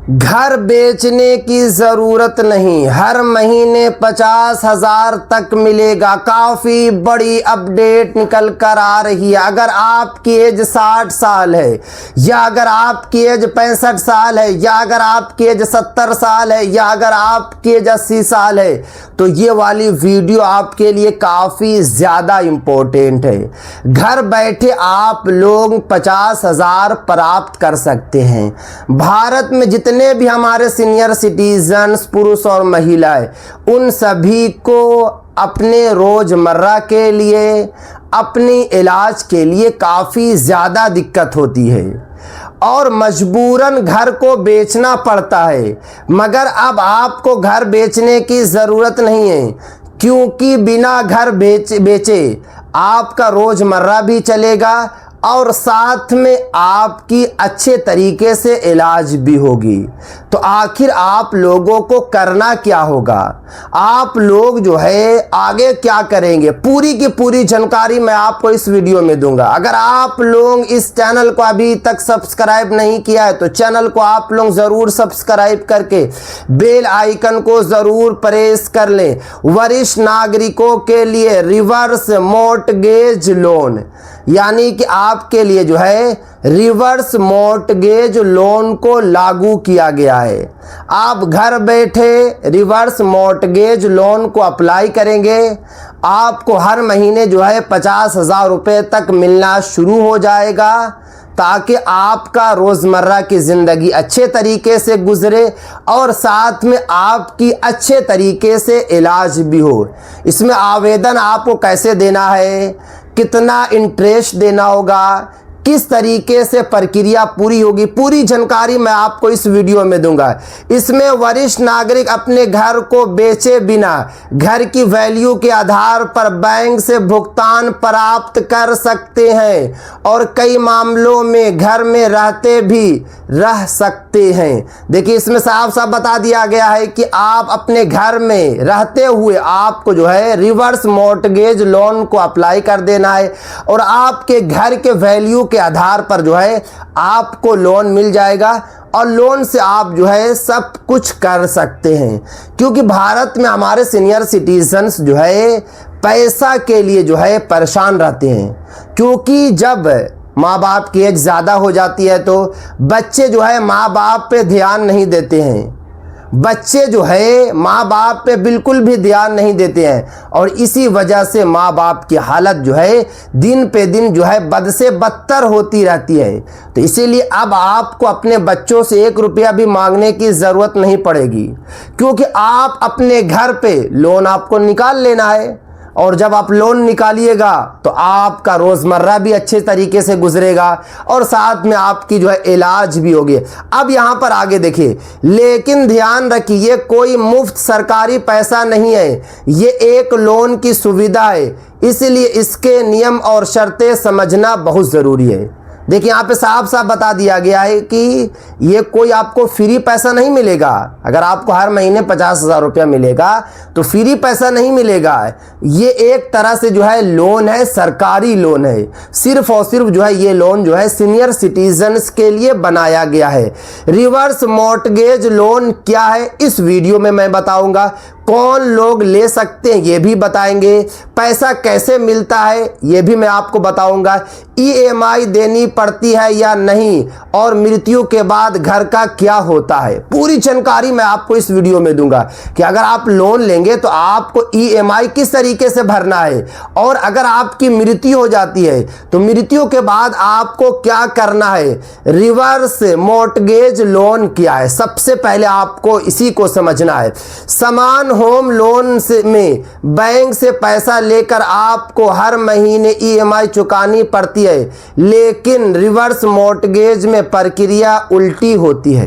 घर बेचने की ज़रूरत नहीं, हर महीने 50,000 तक मिलेगा। काफ़ी बड़ी अपडेट निकल कर आ रही है। अगर आपकी एज 60 साल है, या अगर आपकी एज 65 साल है, या अगर आपकी एज 70 साल है, या अगर आपकी एज 80 साल है, तो ये वाली वीडियो आपके लिए काफ़ी ज़्यादा इम्पोर्टेंट है। घर बैठे आप लोग 50,000 प्राप्त कर सकते हैं। भारत में जितने भी हमारे सीनियर सिटीजन्स, पुरुष और महिलाएं, उन सभी को अपने रोजमर्रा के लिए, अपनी इलाज के लिए काफ़ी ज़्यादा दिक्कत होती है और मजबूरन घर को बेचना पड़ता है। मगर अब आपको घर बेचने की ज़रूरत नहीं है, क्योंकि बिना घर बेचे आपका रोज़मर्रा भी चलेगा और साथ में आपकी अच्छे तरीके से इलाज भी होगी। तो आखिर आप लोगों को करना क्या होगा, आप लोग जो है आगे क्या करेंगे, पूरी की पूरी जानकारी मैं आपको इस वीडियो में दूंगा। अगर आप लोग इस चैनल को अभी तक सब्सक्राइब नहीं किया है तो चैनल को आप लोग ज़रूर सब्सक्राइब करके बेल आइकन को ज़रूर प्रेस कर लें। वरिष्ठ नागरिकों के लिए रिवर्स मॉर्टगेज लोन, यानी कि आपके लिए जो है रिवर्स मॉर्टगेज लोन को लागू किया गया है। आप घर बैठे रिवर्स मॉर्टगेज लोन को अप्लाई करेंगे, आपको हर महीने जो है 50,000 रुपये तक मिलना शुरू हो जाएगा, ताकि आपका रोज़मर्रा की ज़िंदगी अच्छे तरीके से गुजरे और साथ में आपकी अच्छे तरीके से इलाज भी हो। इसमें आवेदन आपको कैसे देना है, कितना इंटरेस्ट देना होगा, किस तरीके से प्रक्रिया पूरी होगी, पूरी जानकारी मैं आपको इस वीडियो में दूंगा। इसमें वरिष्ठ नागरिक अपने घर को बेचे बिना घर की वैल्यू के आधार पर बैंक से भुगतान प्राप्त कर सकते हैं और कई मामलों में घर में रहते भी रह सकते हैं। देखिए, इसमें साफ साफ बता दिया गया है कि आप अपने घर में रहते हुए आपको जो है रिवर्स मॉर्टगेज लोन को अप्लाई कर देना है और आपके घर के वैल्यू के आधार पर जो है आपको लोन मिल जाएगा और लोन से आप जो है सब कुछ कर सकते हैं। क्योंकि भारत में हमारे सीनियर सिटीजन्स जो है पैसा के लिए जो है परेशान रहते हैं, क्योंकि जब माँ बाप की एज ज़्यादा हो जाती है तो बच्चे जो है माँ बाप पे ध्यान नहीं देते हैं, बच्चे जो है माँ बाप पे बिल्कुल भी ध्यान नहीं देते हैं और इसी वजह से माँ बाप की हालत जो है दिन पे दिन जो है बद से बदतर होती रहती है। तो इसीलिए अब आपको अपने बच्चों से 1 रुपया भी मांगने की ज़रूरत नहीं पड़ेगी, क्योंकि आप अपने घर पे लोन आपको निकाल लेना है और जब आप लोन निकालिएगा तो आपका रोज़मर्रा भी अच्छे तरीके से गुजरेगा और साथ में आपकी जो है इलाज भी होगी। अब यहाँ पर आगे देखिए, लेकिन ध्यान रखिए ये कोई मुफ्त सरकारी पैसा नहीं है, ये एक लोन की सुविधा है, इसलिए इसके नियम और शर्तें समझना बहुत ज़रूरी है। देखिए, यहाँ पे साफ साफ बता दिया गया है कि ये कोई आपको फ्री पैसा नहीं मिलेगा। अगर आपको हर महीने 50,000 रुपया मिलेगा तो फ्री पैसा नहीं मिलेगा। ये एक तरह से जो है लोन है, सरकारी लोन है। सिर्फ और सिर्फ जो है ये लोन जो है सीनियर सिटीजन्स के लिए बनाया गया है। रिवर्स मॉर्टगेज लोन क्या है इस वीडियो में मैं बताऊंगा। कौन लोग ले सकते हैं ये भी बताएंगे, पैसा कैसे मिलता है ये भी मैं आपको बताऊंगा, EMI देनी पड़ती है या नहीं, और मृत्यु के बाद घर का क्या होता है। पूरी जानकारी मैं आपको इस वीडियो में दूंगा कि अगर आप लोन लेंगे तो आपको EMI किस तरीके से भरना है, और अगर आपकी मृत्यु हो जाती है तो मृत्यु के बाद आपको क्या करना है। रिवर्स मॉर्टगेज लोन क्या है, सबसे पहले आपको इसी को समझना है। समान होम लोन से में बैंक से पैसा लेकर आपको हर महीने EMI चुकानी पड़ती है, लेकिन रिवर्स मॉर्टगेज में प्रक्रिया उल्टी होती है।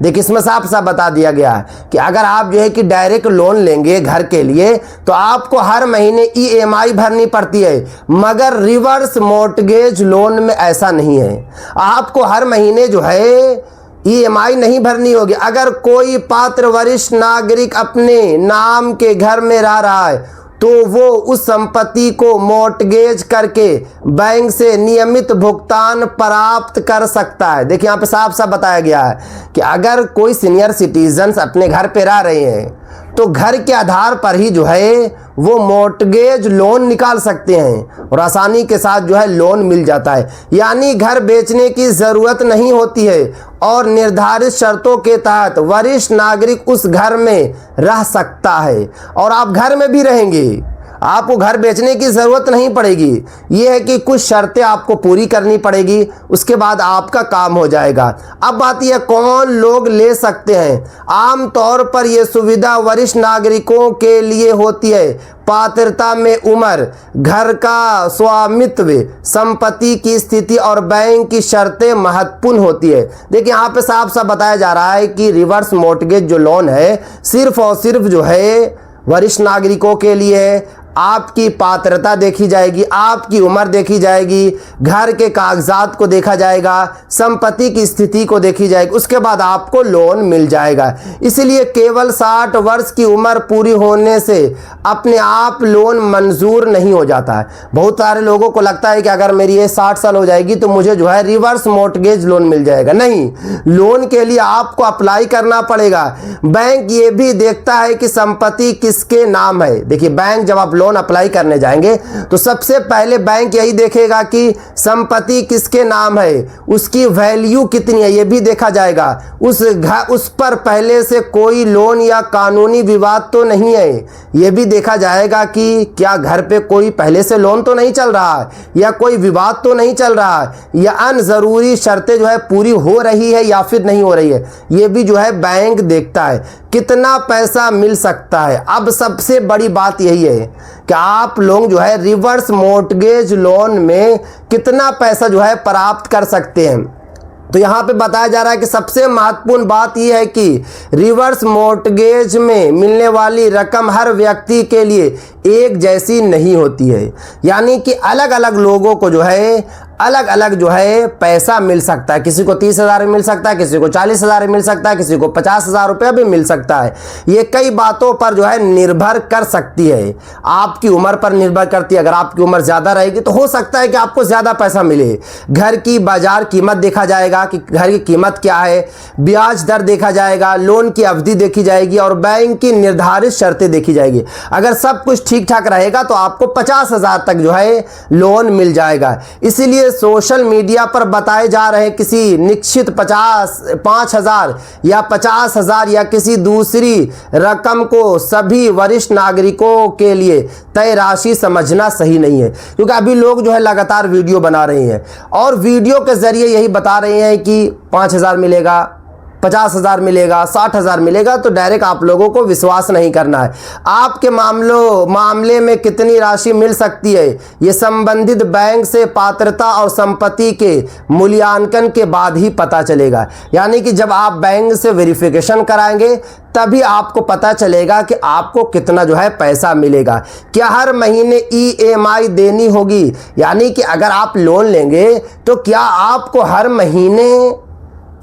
देखिए, इसमें साफ साफ बता दिया गया है कि अगर आप जो है कि डायरेक्ट लोन लेंगे घर के लिए तो आपको हर महीने EMI भरनी पड़ती है, मगर रिवर्स मॉर्टगेज लोन में ऐसा नहीं है। आपको हर महीने जो है EMI नहीं भरनी होगी। अगर कोई पात्र वरिष्ठ नागरिक अपने नाम के घर में रह रहा है तो वो उस संपत्ति को मॉर्टगेज करके बैंक से नियमित भुगतान प्राप्त कर सकता है। देखिए यहाँ पे साफ साफ बताया गया है कि अगर कोई सीनियर सिटीजन्स अपने घर पे रह रहे हैं तो घर के आधार पर ही जो है वो मॉर्टगेज लोन निकाल सकते हैं और आसानी के साथ जो है लोन मिल जाता है। यानी घर बेचने की ज़रूरत नहीं होती है और निर्धारित शर्तों के तहत वरिष्ठ नागरिक उस घर में रह सकता है और आप घर में भी रहेंगे, आपको घर बेचने की ज़रूरत नहीं पड़ेगी। ये है कि कुछ शर्तें आपको पूरी करनी पड़ेगी, उसके बाद आपका काम हो जाएगा। अब बात यह कौन लोग ले सकते हैं। आम तौर पर यह सुविधा वरिष्ठ नागरिकों के लिए होती है। पात्रता में उम्र, घर का स्वामित्व, संपत्ति की स्थिति और बैंक की शर्तें महत्वपूर्ण होती है। देखिए यहाँ पे साफ साफ बताया जा रहा है कि रिवर्स मॉर्टगेज जो लोन है सिर्फ और सिर्फ जो है वरिष्ठ नागरिकों के लिए है। आपकी पात्रता देखी जाएगी, आपकी उम्र देखी जाएगी, घर के कागजात को देखा जाएगा, संपत्ति की स्थिति को देखी जाएगी, उसके बाद आपको लोन मिल जाएगा। इसलिए केवल 60 वर्ष की उम्र पूरी होने से अपने आप लोन मंजूर नहीं हो जाता है। बहुत सारे लोगों को लगता है कि अगर मेरी एज 60 साल हो जाएगी तो मुझे जो है रिवर्स मॉर्टगेज लोन मिल जाएगा। नहीं, लोन के लिए आपको अप्लाई करना पड़ेगा। बैंक ये भी देखता है कि संपत्ति किसके नाम है। देखिए बैंक जब आप लोन अप्लाई करने जाएंगे तो सबसे पहले बैंक यही देखेगा कि संपत्ति किसके नाम है, उसकी वैल्यू कितनी है, यह भी देखा जाएगा। उस पर पहले से कोई लोन या कानूनी विवाद तो नहीं है, यह भी देखा जाएगा कि क्या घर पे कोई पहले से लोन तो नहीं चल रहा है या कोई विवाद तो नहीं चल रहा है या अन्य जरूरी शर्तें जो है पूरी हो रही है या फिर नहीं हो रही है, यह भी जो है बैंक देखता है। कितना पैसा मिल सकता है। अब सबसे बड़ी बात यही है कि आप लोग जो है रिवर्स मॉर्टगेज लोन में कितना पैसा जो है प्राप्त कर सकते हैं। तो यहाँ पे बताया जा रहा है कि सबसे महत्वपूर्ण बात यह है कि रिवर्स मॉर्टगेज में मिलने वाली रकम हर व्यक्ति के लिए एक जैसी नहीं होती है। यानी कि अलग अलग लोगों को जो है अलग अलग जो है पैसा मिल सकता है। किसी को 30,000 मिल सकता है, किसी को 40,000 मिल सकता है, किसी को 50,000 रुपया भी मिल सकता है। ये कई बातों पर जो है निर्भर कर सकती है। आपकी उम्र पर निर्भर करती है। अगर आपकी उम्र ज़्यादा रहेगी तो हो सकता है कि आपको ज़्यादा पैसा मिले। घर की बाजार कीमत देखा जाएगा कि घर की कीमत क्या है, ब्याज दर देखा जाएगा, लोन की अवधि देखी जाएगी और बैंक की निर्धारित शर्तें देखी जाएगी। अगर सब कुछ ठीक ठाक रहेगा तो आपको 50,000 तक जो है लोन मिल जाएगा। इसीलिए सोशल मीडिया पर बताए जा रहे किसी निश्चित 5,000 या 50,000 या किसी दूसरी रकम को सभी वरिष्ठ नागरिकों के लिए तय राशि समझना सही नहीं है। क्योंकि अभी लोग जो है लगातार वीडियो बना रहे हैं और वीडियो के जरिए यही बता रहे हैं कि 5,000 मिलेगा, 50,000 मिलेगा, 60,000 मिलेगा। तो डायरेक्ट आप लोगों को विश्वास नहीं करना है। आपके मामले में कितनी राशि मिल सकती है ये संबंधित बैंक से पात्रता और संपत्ति के मूल्यांकन के बाद ही पता चलेगा। यानी कि जब आप बैंक से वेरिफिकेशन कराएंगे तभी आपको पता चलेगा कि आपको कितना जो है पैसा मिलेगा। क्या हर महीने EMI देनी होगी, यानी कि अगर आप लोन लेंगे तो क्या आपको हर महीने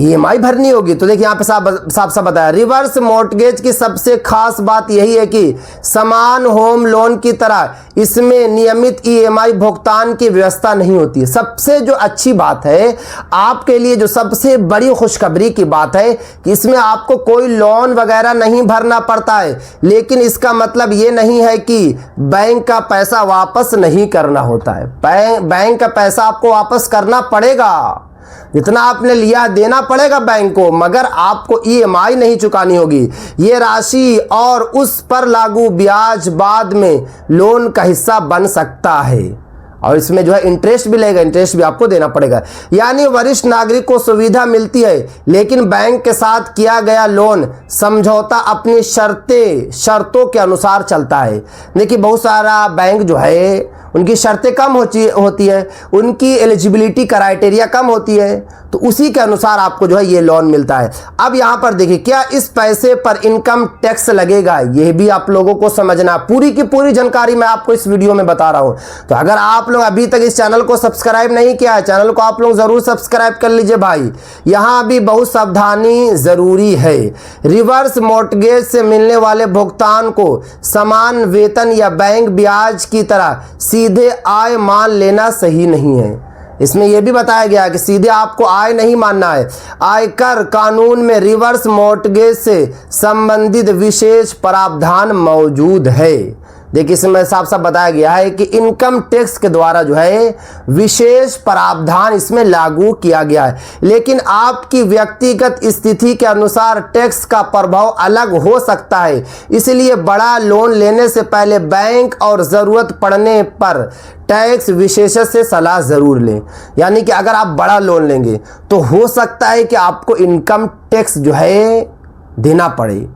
EMI भरनी होगी। तो देखिए यहाँ पे साफ बताया। रिवर्स मॉर्टगेज की सबसे खास बात यही है कि समान होम लोन की तरह इसमें नियमित EMI भुगतान की व्यवस्था नहीं होती है। सबसे जो अच्छी बात है आपके लिए, जो सबसे बड़ी खुशखबरी की बात है कि इसमें आपको कोई लोन वगैरह नहीं भरना पड़ता है। लेकिन इसका मतलब ये नहीं है कि बैंक का पैसा वापस नहीं करना होता है। बैंक का पैसा आपको वापस करना पड़ेगा, जितना आपने लिया देना पड़ेगा बैंक को, मगर आपको EMI नहीं चुकानी होगी। ये राशि और उस पर लागू ब्याज बाद में लोन का हिस्सा बन सकता है और इसमें जो है इंटरेस्ट भी लगेगा, इंटरेस्ट भी आपको देना पड़ेगा। यानी वरिष्ठ नागरिक को सुविधा मिलती है, लेकिन बैंक के साथ किया गया लोन समझौता अपनी शर्तों के अनुसार चलता है। देखिए बहुत सारा बैंक जो है उनकी शर्तें कम होती है, उनकी एलिजिबिलिटी क्राइटेरिया कम होती है, तो उसी के अनुसार आपको जो है ये लोन मिलता है। अब यहाँ पर देखिए, क्या इस पैसे पर इनकम टैक्स लगेगा, ये भी आप लोगों को समझना। पूरी की पूरी जानकारी मैं आपको इस वीडियो में बता रहा हूँ। तो अगर आप लोग अभी तक इस चैनल को सब्सक्राइब नहीं किया है, चैनल को आप लोग जरूर सब्सक्राइब कर लीजिए भाई। यहाँ भी बहुत सावधानी जरूरी है। रिवर्स मॉर्टगेज से मिलने वाले भुगतान को समान वेतन या बैंक ब्याज की तरह सीधे आय मान लेना सही नहीं है। इसमें यह भी बताया गया है कि सीधे आपको आय नहीं मानना है। आयकर कानून में रिवर्स मॉर्टगेज से संबंधित विशेष प्रावधान मौजूद है। देखिए, इसमें साफ साफ बताया गया है कि इनकम टैक्स के द्वारा जो है विशेष प्रावधान इसमें लागू किया गया है, लेकिन आपकी व्यक्तिगत स्थिति के अनुसार टैक्स का प्रभाव अलग हो सकता है। इसलिए बड़ा लोन लेने से पहले बैंक और ज़रूरत पड़ने पर टैक्स विशेषज्ञ से सलाह ज़रूर लें। यानी कि अगर आप बड़ा लोन लेंगे तो हो सकता है कि आपको इनकम टैक्स जो है देना पड़े।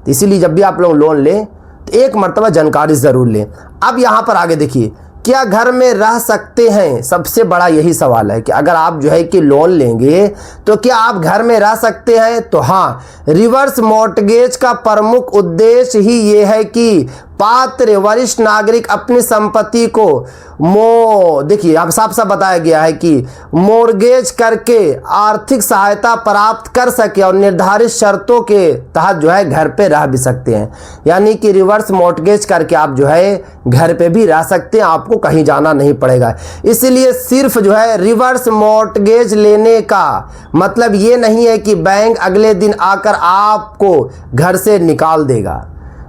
इसीलिए जब भी आप लोग लोन लें तो एक मर्तबा जानकारी ज़रूर लें। अब यहाँ पर आगे देखिए, क्या घर में रह सकते हैं? सबसे बड़ा यही सवाल है कि अगर आप जो है कि लोन लेंगे तो क्या आप घर में रह सकते हैं? तो हाँ, रिवर्स मॉर्टगेज का प्रमुख उद्देश्य ही ये है कि पात्र वरिष्ठ नागरिक अपनी संपत्ति को देखिए अब साफ साफ बताया गया है कि मोर्गेज करके आर्थिक सहायता प्राप्त कर सके और निर्धारित शर्तों के तहत जो है घर पे रह भी सकते हैं। यानी कि रिवर्स मॉर्टगेज करके आप जो है घर पे भी रह सकते हैं, आपको कहीं जाना नहीं पड़ेगा। इसलिए सिर्फ जो है रिवर्स मॉर्टगेज लेने का मतलब ये नहीं है कि बैंक अगले दिन आकर आपको घर से निकाल देगा।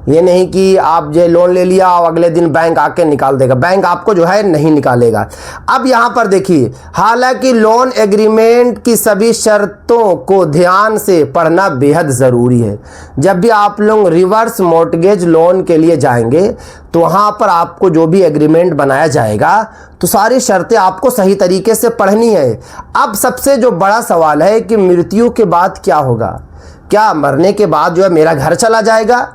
ये नहीं कि आप जो लोन ले लिया और अगले दिन बैंक आके निकाल देगा। बैंक आपको जो है नहीं निकालेगा। अब यहाँ पर देखिए, हालांकि लोन एग्रीमेंट की सभी शर्तों को ध्यान से पढ़ना बेहद ज़रूरी है। जब भी आप लोग रिवर्स मॉर्टगेज लोन के लिए जाएंगे तो वहाँ पर आपको जो भी एग्रीमेंट बनाया जाएगा तो सारी शर्तें आपको सही तरीके से पढ़नी है। अब सबसे जो बड़ा सवाल है कि मृत्यु के बाद क्या होगा? क्या मरने के बाद जो है मेरा घर चला जाएगा?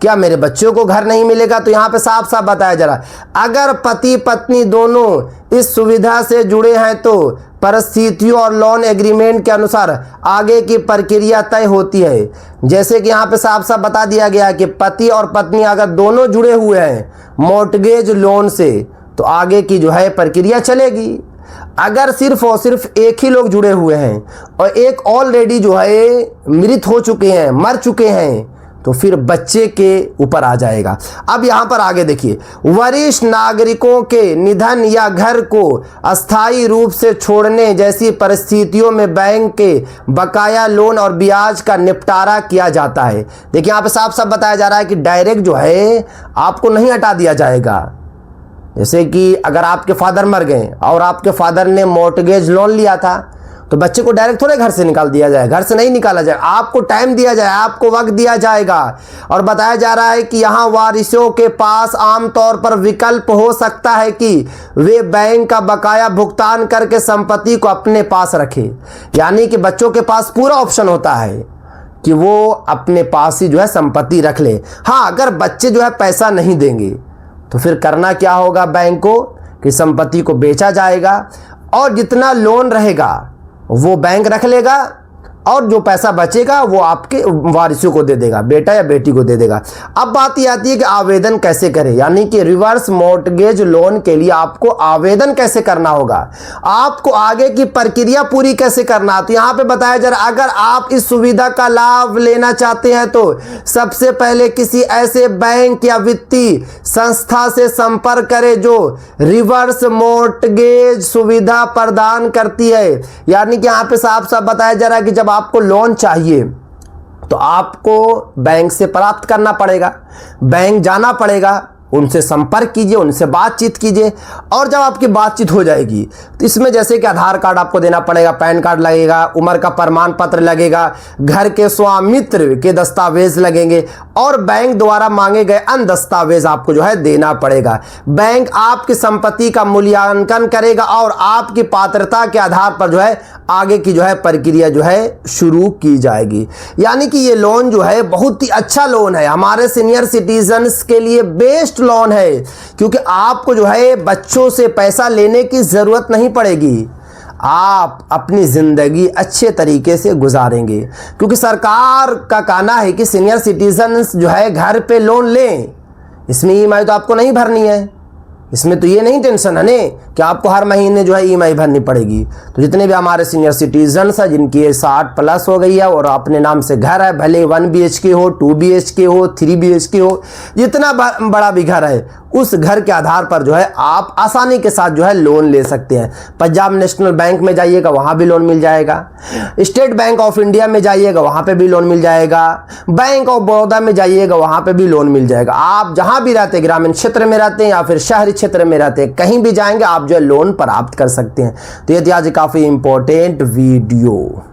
क्या मेरे बच्चों को घर नहीं मिलेगा? तो यहाँ पे साफ साफ बताया जा रहा है, अगर पति पत्नी दोनों इस सुविधा से जुड़े हैं तो परिस्थितियों और लोन एग्रीमेंट के अनुसार आगे की प्रक्रिया तय होती है। जैसे कि यहाँ पे साफ साफ बता दिया गया है कि पति और पत्नी अगर दोनों जुड़े हुए हैं मॉर्टगेज लोन से तो आगे की जो है प्रक्रिया चलेगी। अगर सिर्फ और सिर्फ एक ही लोग जुड़े हुए हैं और एक ऑलरेडी जो है मृत हो चुके हैं, मर चुके हैं, तो फिर बच्चे के ऊपर आ जाएगा। अब यहाँ पर आगे देखिए, वरिष्ठ नागरिकों के निधन या घर को अस्थायी रूप से छोड़ने जैसी परिस्थितियों में बैंक के बकाया लोन और ब्याज का निपटारा किया जाता है। देखिए, यहाँ पे साफ साफ बताया जा रहा है कि डायरेक्ट जो है आपको नहीं हटा दिया जाएगा। जैसे कि अगर आपके फादर मर गए और आपके फादर ने मॉर्टगेज लोन लिया था तो बच्चे को डायरेक्ट थोड़े घर से निकाल दिया जाए, घर से नहीं निकाला जाए। आपको टाइम दिया जाए, आपको वक्त दिया जाएगा। और बताया जा रहा है कि यहाँ वारिसों के पास आमतौर पर विकल्प हो सकता है कि वे बैंक का बकाया भुगतान करके संपत्ति को अपने पास रखें। यानी कि बच्चों के पास पूरा ऑप्शन होता है कि वो अपने पास ही जो है संपत्ति रख ले। हाँ, अगर बच्चे जो है पैसा नहीं देंगे तो फिर करना क्या होगा बैंक को कि संपत्ति को बेचा जाएगा और जितना लोन रहेगा वो बैंक रख लेगा और जो पैसा बचेगा वो आपके वारिसों को दे देगा, बेटा या बेटी को दे देगा। अब बात ये आती है कि आवेदन कैसे करें, यानी कि रिवर्स मॉर्टगेज लोन के लिए आपको आवेदन कैसे करना होगा, आपको आगे की प्रक्रिया पूरी कैसे करना। तो यहाँ पे बताया जा रहा है, अगर आप इस सुविधा का लाभ लेना चाहते हैं तो सबसे पहले किसी ऐसे बैंक या वित्तीय संस्था से संपर्क करें जो रिवर्स मॉर्टगेज सुविधा प्रदान करती है। यानी कि यहाँ पे साफ साफ बताया जा रहा है कि जब आपको लोन चाहिए तो आपको बैंक से प्राप्त करना पड़ेगा, बैंक जाना पड़ेगा, उनसे संपर्क कीजिए, उनसे बातचीत कीजिए। और जब आपकी बातचीत हो जाएगी तो इसमें जैसे कि आधार कार्ड आपको देना पड़ेगा, पैन कार्ड लगेगा, उम्र का प्रमाण पत्र लगेगा, घर के स्वामित्व के दस्तावेज लगेंगे और बैंक द्वारा मांगे गए अन्य दस्तावेज आपको जो है देना पड़ेगा। बैंक आपकी संपत्ति का मूल्यांकन करेगा और आपकी पात्रता के आधार पर जो है आगे की जो है प्रक्रिया जो है शुरू की जाएगी। यानी कि ये लोन जो है बहुत ही अच्छा लोन है, हमारे सीनियर सिटीजन्स के लिए बेस्ट लोन है, क्योंकि आपको जो है बच्चों से पैसा लेने की ज़रूरत नहीं पड़ेगी। आप अपनी ज़िंदगी अच्छे तरीके से गुजारेंगे, क्योंकि सरकार का कहना है कि सीनियर सिटीजन्स जो है घर पे लोन लें। इसमें ईएमआई तो आपको नहीं भरनी है, इसमें तो ये नहीं टेंशन है ने कि आपको हर महीने जो है ईएमआई भरनी पड़ेगी। तो जितने भी हमारे सीनियर सिटीजन्स हैं जिनकी 60+ हो गई है और अपने नाम से घर है, भले 1 BHK हो, 2 BHK हो, 3 BHK हो, जितना बड़ा भी घर है उस घर के आधार पर जो है आप आसानी के साथ जो है लोन ले सकते हैं। पंजाब नेशनल बैंक में जाइएगा, वहाँ भी लोन मिल जाएगा। स्टेट बैंक ऑफ इंडिया में जाइएगा, वहाँ पे भी लोन मिल जाएगा। बैंक ऑफ बड़ौदा में जाइएगा, वहाँ पे भी लोन मिल जाएगा। आप जहाँ भी रहते हैं, ग्रामीण क्षेत्र में रहते हैं या फिर शहरी क्षेत्र में रहते हैं, कहीं भी जाएंगे आप जो है लोन प्राप्त कर सकते हैं। तो ये थी आज काफ़ी इंपॉर्टेंट वीडियो।